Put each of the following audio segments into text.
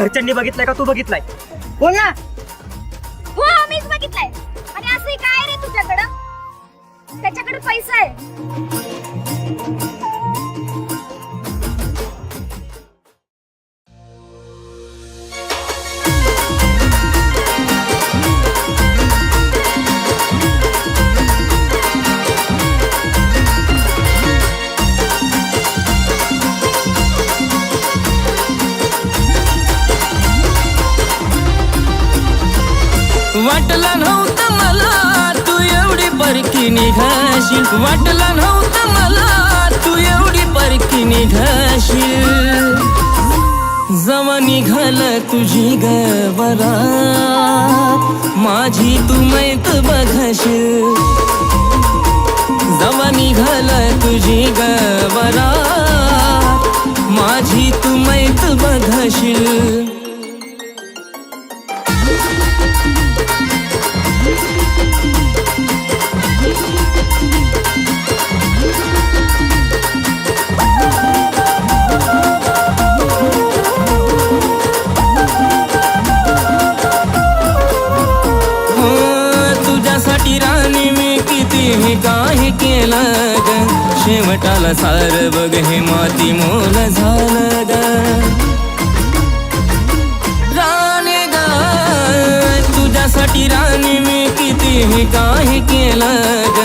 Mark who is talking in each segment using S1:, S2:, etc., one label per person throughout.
S1: घरच्यांनी बघितलाय का तू बघितलाय?
S2: बोल ना.
S3: हो मीच बघितलंय. आणि असं काय रे तुझ्याकडं? त्याच्याकडे पैसा आहे.
S4: वाटलं नव्हतं मला तू एवढी परकी निघाशील, वाटलं नव्हतं मला तू एवढी परकी निघाशील. जवा निघाल तुझी गवरात माझी तू मैत बघशील. जवा निघाल तुझी गवरात माझी तू मैत बघशील. तुझ्यासाठी राणी मी किती काही केलं ग, शेवटाला सार बघ हे माती मोल झालं ग. राणी ग तुझ्यासाठी राणी मी किती काही केलं ग,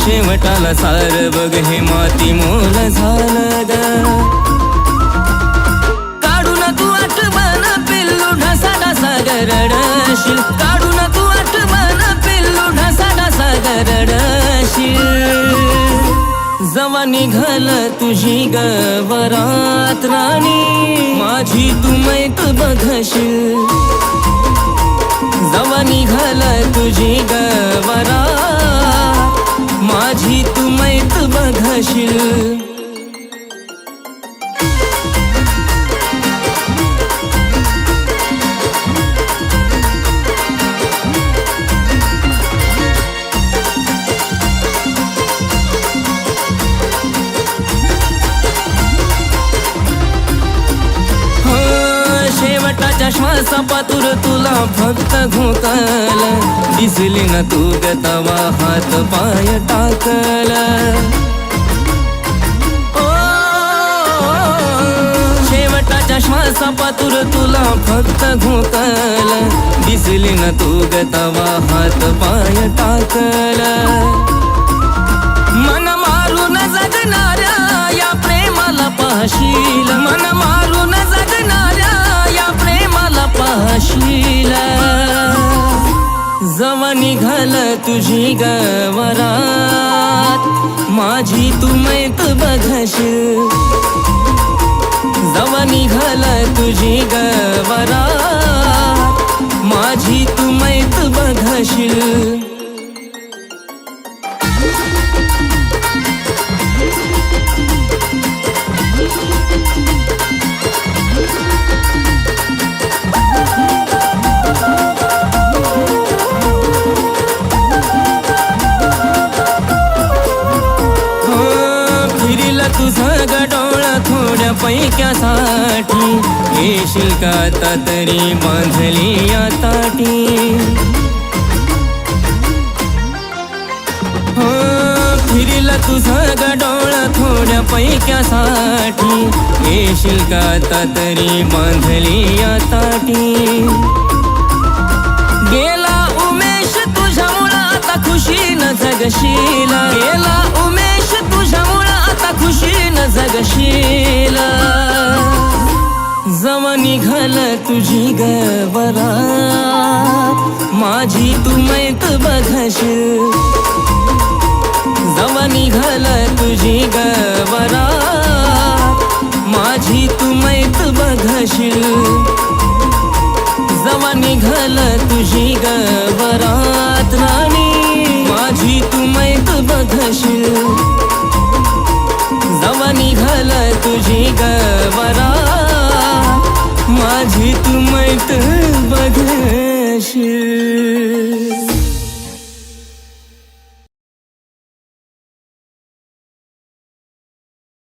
S4: शेवटाला सार बघ हे माती मोल झालं ग. काढून तू आठवण पिल्लू ढसा ढसा गरडशील, काढून तू आठवण पिल्लू ढसा ढसा गरडशील. जवा निघाल तुझी गवरात राणी माझी तू मैत बघशील. जवा निघाल तुझी गवरात माझी तू मैत बघशील. शेवटाच्या श्वासापातूर तुला फक्त घोकल, दिसली न तू ग तवा हात पाय टाकल. शेवटाच्या श्वासापातूर तुला फक्त घोकल, दिसली न तू ग तवा हात पाय टाकल. मन मारून जगणाऱ्या या प्रेमाला पाहशील, मन मारून जगणाऱ्या या प्रेमाला पाहशील. जवा निघाल तुझी गवरात माझी तू मैत बघशील. जवा निघाल तुझी गवरात माझी तू मैत बघशील. तुझं गडोळा थोड्या पैक्यासाठी, येशील का आता तरी बांधली या ताटी. फिरीला तुझं गडोळा थोड्या पैक्यासाठी, येशील का आता तरी बांधली या ताटी. गेला उमेश तुझ्यामुळं आता खुशीनं जगशील, गेला उमेश तुझ्यामुळं आता खुशीनं जगशील. जवा निघाल तुझी गवरात माझी तू मैत बघशील. जवा निघाल तुझी गवरात माझी तू मैत बघशील. जवा निघाल तुझी गवरात राणी माझी तू मैत बघशील. जवा निघाल तुझी गवरात माझी तू मैत बघशील.